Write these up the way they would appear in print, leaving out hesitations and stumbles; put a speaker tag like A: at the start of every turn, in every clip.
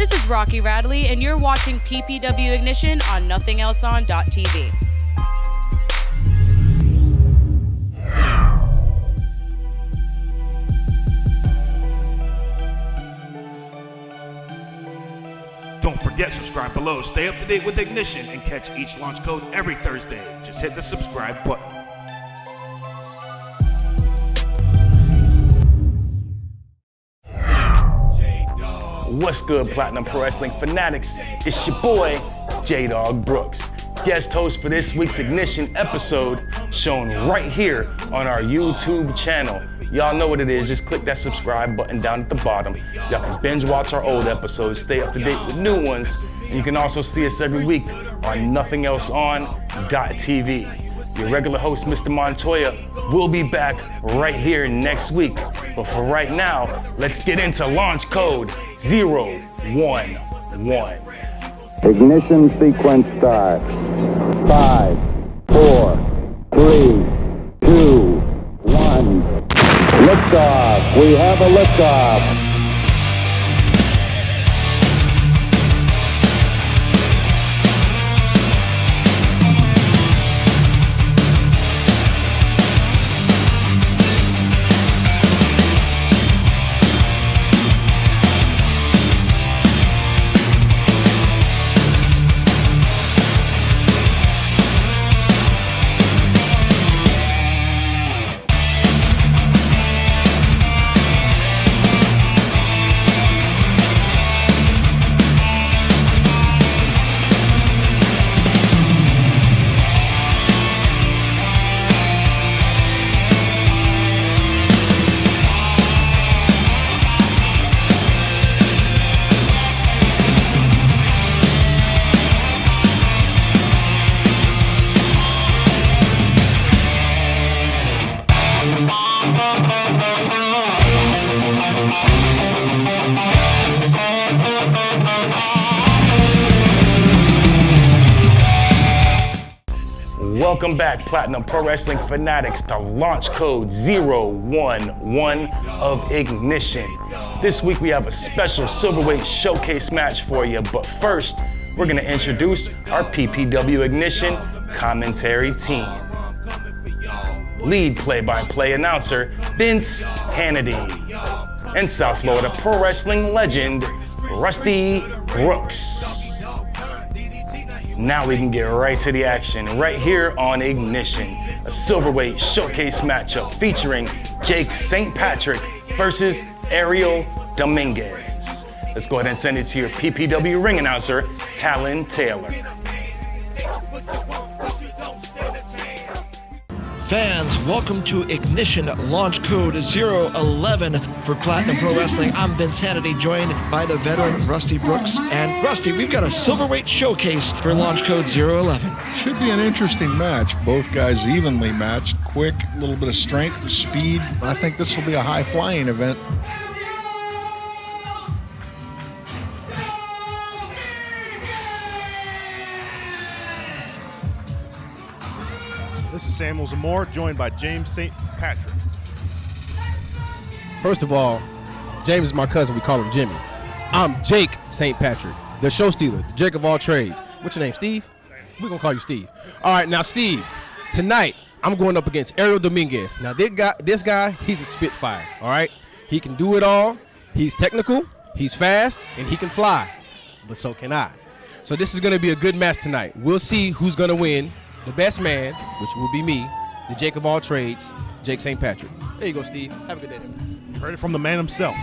A: This is Rocky Radley, and you're watching PPW Ignition on NothingElseOn.tv.
B: Don't forget, subscribe below. Stay up to date with Ignition and catch each launch code every Thursday. Just hit the subscribe button.
C: What's good, Platinum Pro Wrestling fanatics? It's your boy, JDawg Brooks, guest host for this week's Ignition episode, shown right here on our YouTube channel. Y'all know what it is, just click that subscribe button down at the bottom. Y'all can binge watch our old episodes, stay up to date with new ones, and you can also see us every week on NothingElseOn.tv. Your regular host, Mr. Montoya, will be back right here next week. But for right now, let's get into launch code 011.
D: Ignition sequence start. 5, 4, 3, 2, 1. Liftoff. We have a liftoff.
C: Welcome back, Platinum Pro Wrestling fanatics, to launch code 011 of Ignition. This week we have a special Silverweight Showcase match for you, but first, we're gonna introduce our PPW Ignition commentary team. Lead play-by-play announcer, Vince Hannity. And South Florida Pro Wrestling legend, Rusty Brooks. Now we can get right to the action, right here on Ignition. A Silverweight Showcase matchup featuring Jake St. Patrick versus Ariel Dominguez. Let's go ahead and send it to your PPW ring announcer, Talon Taylor.
E: Fans, welcome to Ignition launch code 011 for Platinum Pro Wrestling. I'm Vince Hannity, joined by the veteran Rusty Brooks. And Rusty, we've got a Silverweight Showcase for launch code 011.
F: Should be an interesting match. Both guys evenly matched, quick, a little bit of strength, speed. I think this will be a high-flying event.
G: This is Samuel Zamora, joined by James St. Patrick.
H: First of all, James is my cousin. We call him Jimmy. I'm Jake St. Patrick, the show stealer, the Jake of all trades. What's your name, Steve? We're going to call you Steve. All right, now, Steve, tonight I'm going up against Ariel Dominguez. Now, this guy, he's a spitfire, all right? He can do it all. He's technical, he's fast, and he can fly. But so can I. So this is going to be a good match tonight. We'll see who's going to win. The best man, which will be me, the Jake of all trades, Jake St. Patrick. There you go, Steve. Have a good day, man.
G: Heard it from the man himself.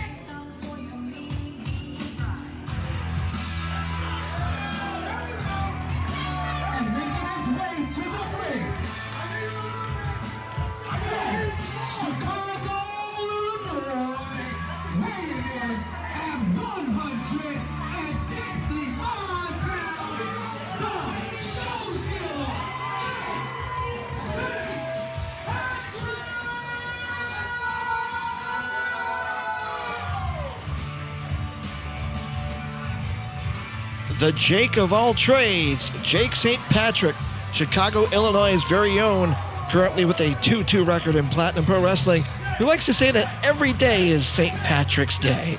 E: The Jake of all trades, Jake St. Patrick, Chicago, Illinois' very own, currently with a 2-2 record in Platinum Pro Wrestling. who likes to say that every day is St. Patrick's Day.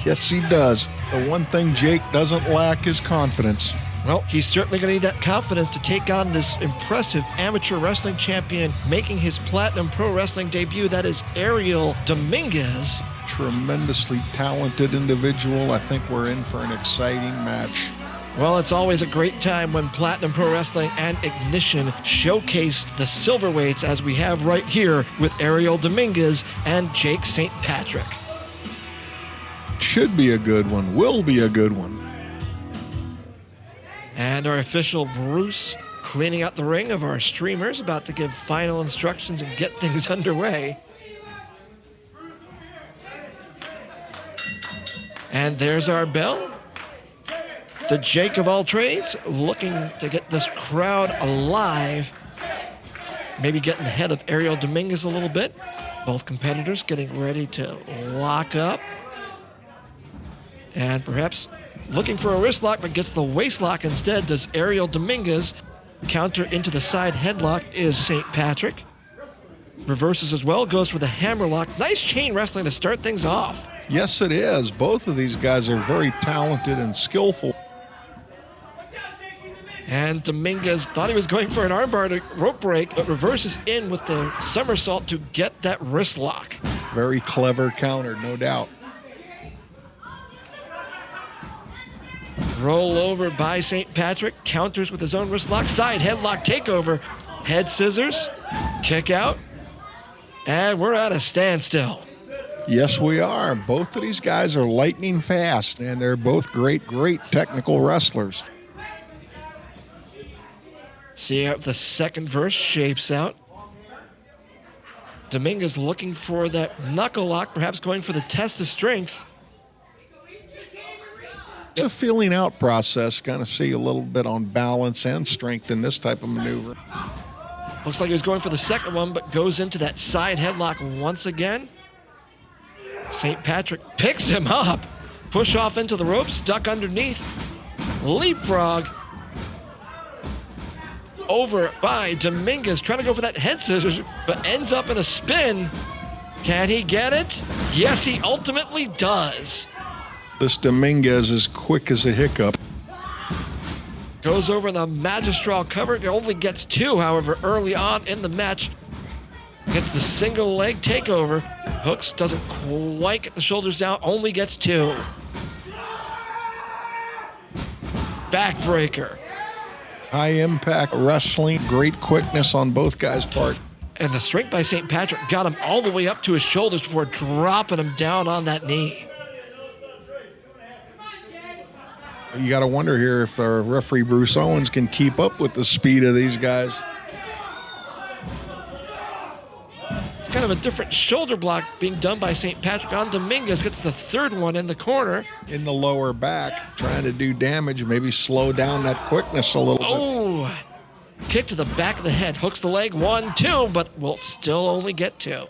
F: Yes, he does. The one thing Jake doesn't lack is confidence.
E: Well, he's certainly going to need that confidence to take on this impressive amateur wrestling champion making his Platinum Pro Wrestling debut. That is Ariel Dominguez.
F: Tremendously talented individual. I think we're in for an exciting match.
E: Well, it's always a great time when Platinum Pro Wrestling and Ignition showcase the silverweights, as we have right here with Ariel Dominguez and Jake St. Patrick.
F: Should be a good one. Will be a good one.
E: And our official Bruce cleaning out the ring of our streamers, about to give final instructions and get things underway. And there's our bell. The Jake of all trades, looking to get this crowd alive. Maybe getting ahead of Ariel Dominguez a little bit. Both competitors getting ready to lock up. And perhaps looking for a wrist lock, but gets the waist lock instead. Does Ariel Dominguez. Counter into the side headlock is St. Patrick. Reverses as well, goes for the hammer lock. Nice chain wrestling to start things off.
F: Yes, it is. Both of these guys are very talented and skillful.
E: And Dominguez thought he was going for an armbar to rope break, but reverses in with the somersault to get that wrist lock.
F: Very clever counter, no doubt.
E: Roll over by St. Patrick, counters with his own wrist lock, side headlock takeover, head scissors, kick out, and we're at a standstill.
F: Yes, we are. Both of these guys are lightning fast, and they're both great technical wrestlers.
E: See how the second verse shapes out. Dominguez looking for that knuckle lock, perhaps going for the test of strength.
F: It's a feeling out process. Kind of see a little bit on balance and strength in this type of maneuver.
E: Looks like he was going for the second one, but goes into that side headlock once again. St. Patrick picks him up. Push off into the ropes, duck underneath. Leapfrog. Over by Dominguez, trying to go for that head scissors, but ends up in a spin. Can he get it? Yes, he ultimately does.
F: This Dominguez is quick as a hiccup.
E: Goes over the magistral cover. He only gets two, however, early on in the match. Gets the single leg takeover. Hooks doesn't quite get the shoulders down, only gets two. Backbreaker.
F: High impact wrestling, great quickness on both guys' part.
E: And the strength by St. Patrick got him all the way up to his shoulders before dropping him down on that knee.
F: You got to wonder here if our referee Bruce Owens can keep up with the speed of these guys.
E: It's kind of a different shoulder block being done by St. Patrick on Dominguez. Gets the third one in the corner.
F: In the lower back, trying to do damage, maybe slow down that quickness a little bit.
E: Oh, kick to the back of the head. Hooks the leg, 1, 2, but will still only get two.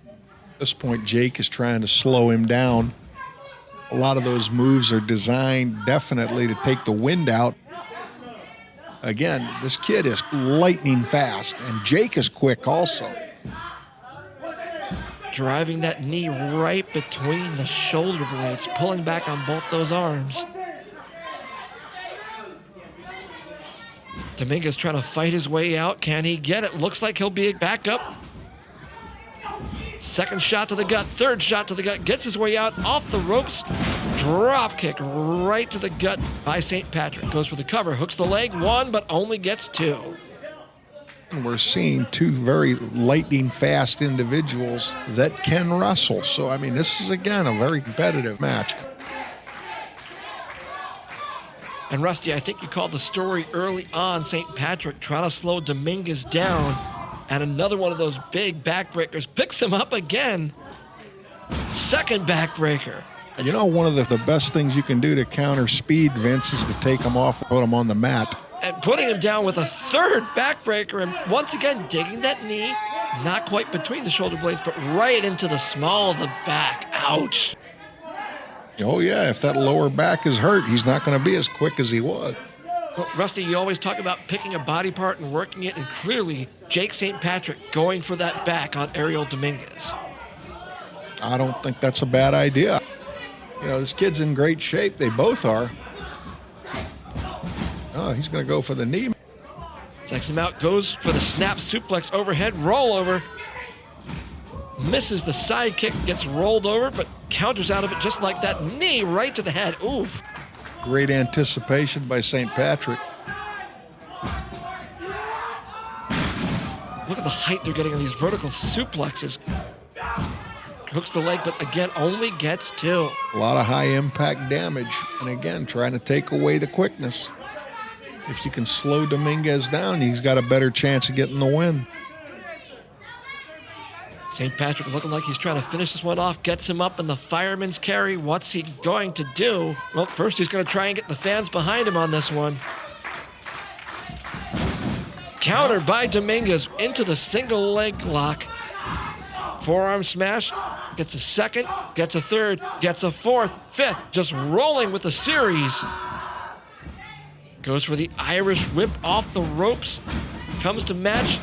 F: At this point, Jake is trying to slow him down. A lot of those moves are designed definitely to take the wind out. Again, this kid is lightning fast, and Jake is quick also.
E: Driving that knee right between the shoulder blades, pulling back on both those arms. Dominguez trying to fight his way out. Can he get it? Looks like he'll be back up. Second shot to the gut, third shot to the gut, gets his way out off the ropes. Drop kick right to the gut by St. Patrick. Goes for the cover, hooks the leg, 1, but only gets 2.
F: And we're seeing two very lightning fast individuals that can wrestle. So, I mean, this is, again, a very competitive match.
E: And Rusty, I think you called the story early on. St. Patrick trying to slow Dominguez down. And another one of those big backbreakers picks him up again. Second backbreaker.
F: You know, one of the best things you can do to counter speed, Vince, is to take him off and put him on the mat.
E: And putting him down with a third backbreaker, and once again digging that knee, not quite between the shoulder blades, but right into the small of the back. Ouch.
F: Oh, yeah, if that lower back is hurt, he's not going to be as quick as he was.
E: Well, Rusty, you always talk about picking a body part and working it, and clearly Jake St. Patrick going for that back on Ariel Dominguez.
F: I don't think that's a bad idea. You know, this kid's in great shape. They both are. Oh, he's going to go for the knee.
E: Takes him out, goes for the snap suplex overhead, rollover. Misses the side kick, gets rolled over, but counters out of it just like that. Knee right to the head. Oof.
F: Great anticipation by St. Patrick.
E: Look at the height they're getting on these vertical suplexes. Hooks the leg, but again, only gets two.
F: A lot of high impact damage. And again, trying to take away the quickness. If you can slow Dominguez down, he's got a better chance of getting the win.
E: St. Patrick looking like he's trying to finish this one off, gets him up in the fireman's carry. What's he going to do? Well, first he's going to try and get the fans behind him on this one. Countered by Dominguez into the single leg lock. Forearm smash, gets a second, gets a third, gets a fourth, fifth, just rolling with the series. Goes for the Irish whip off the ropes, comes to match.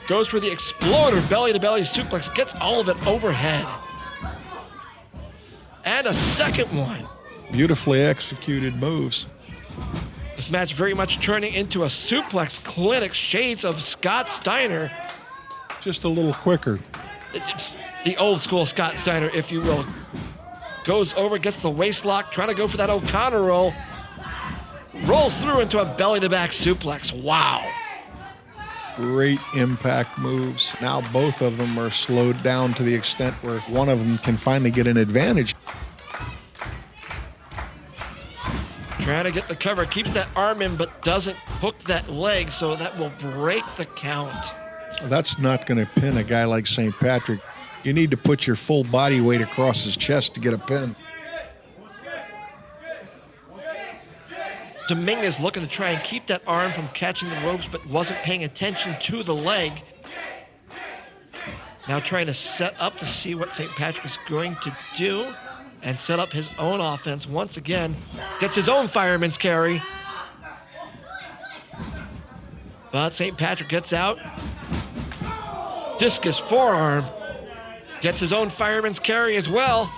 E: Goes for the exploder, belly-to-belly suplex, gets all of it overhead. And a second one.
F: Beautifully executed moves.
E: This match very much turning into a suplex clinic, shades of Scott Steiner.
F: Just a little quicker.
E: The old school Scott Steiner, if you will. Goes over, gets the waist lock, trying to go for that O'Connor roll. Rolls through into a belly-to-back suplex. Wow.
F: Great impact moves. Now both of them are slowed down to the extent where one of them can finally get an advantage.
E: Trying to get the cover, keeps that arm in, but doesn't hook that leg, so that will break the count.
F: That's not going to pin a guy like St. Patrick. You need to put your full body weight across his chest to get a pin.
E: Dominguez looking to try and keep that arm from catching the ropes, but wasn't paying attention to the leg. Now trying to set up to see what St. Patrick is going to do and set up his own offense once again. Gets his own fireman's carry. But St. Patrick gets out. Discus forearm. Gets his own fireman's carry as well.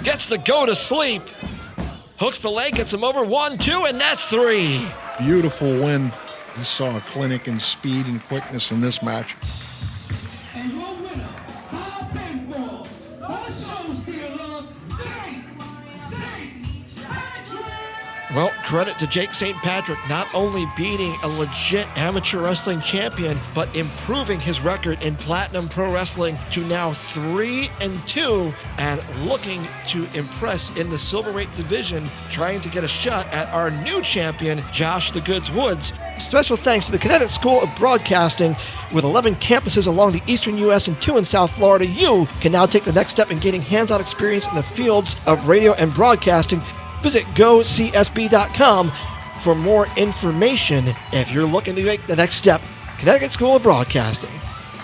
E: Gets the go to sleep. Hooks the leg, gets him over. 1, 2, and that's 3.
F: Beautiful win. You saw a clinic in speed and quickness in this match.
I: And your winner, by pinfall, the show stealer, Jake St. Patrick.
E: Well, credit to Jake St. Patrick, not only beating a legit amateur wrestling champion, but improving his record in Platinum Pro Wrestling to now 3-2, and looking to impress in the Silverweight division, trying to get a shot at our new champion, Josh the Goods Woods. Special thanks to the Connecticut School of Broadcasting. With 11 campuses along the eastern U.S. and 2 in South Florida, you can now take the next step in gaining hands-on experience in the fields of radio and broadcasting. Visit gocsb.com for more information if you're looking to make the next step. Connecticut School of Broadcasting.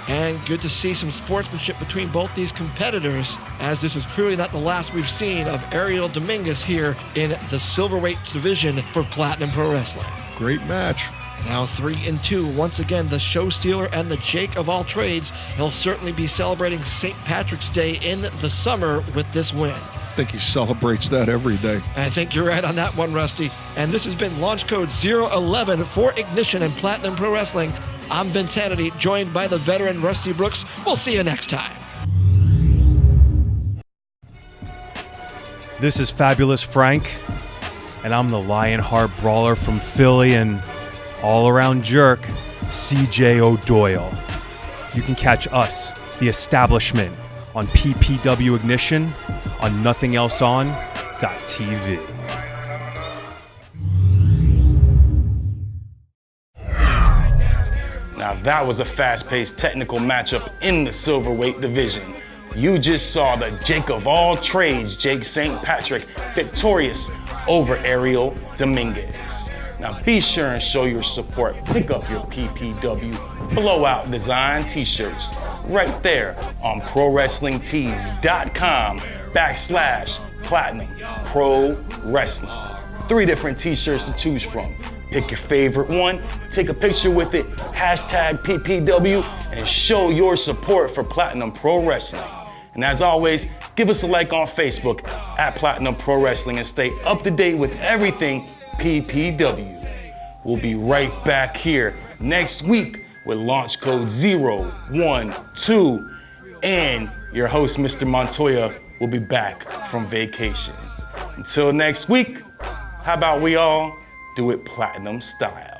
E: And good to see some sportsmanship between both these competitors, as this is clearly not the last we've seen of Ariel Dominguez here in the Silverweight division for Platinum Pro Wrestling.
F: Great match.
E: Now 3-2, once again, the show stealer and the Jake of all trades. He'll certainly be celebrating St. Patrick's Day in the summer with this win.
F: I think he celebrates that every day.
E: I think you're right on that one, Rusty. And this has been launch code 011 for Ignition and Platinum Pro Wrestling. I'm Vince Hannity, joined by the veteran Rusty Brooks. We'll see you next time.
J: This is Fabulous Frank, and I'm the Lionheart Brawler from Philly and all-around jerk, CJ O'Doyle. You can catch us, the establishment, on PPW Ignition on nothingelseon.tv.
C: Now that was a fast-paced technical matchup in the Silverweight division. You just saw the Jake of all trades, Jake St. Patrick, victorious over Ariel Dominguez. Now be sure and show your support. Pick up your PPW Blowout Design t-shirts right there on ProWrestlingTees.com/ Platinum Pro Wrestling. 3 different t-shirts to choose from. Pick your favorite one, take a picture with it, hashtag PPW, and show your support for Platinum Pro Wrestling. And as always, give us a like on Facebook at Platinum Pro Wrestling and stay up to date with everything PPW. We'll be right back here next week with launch code 012, and your host, Mr. Montoya, will be back from vacation. Until next week, how about we all do it platinum style?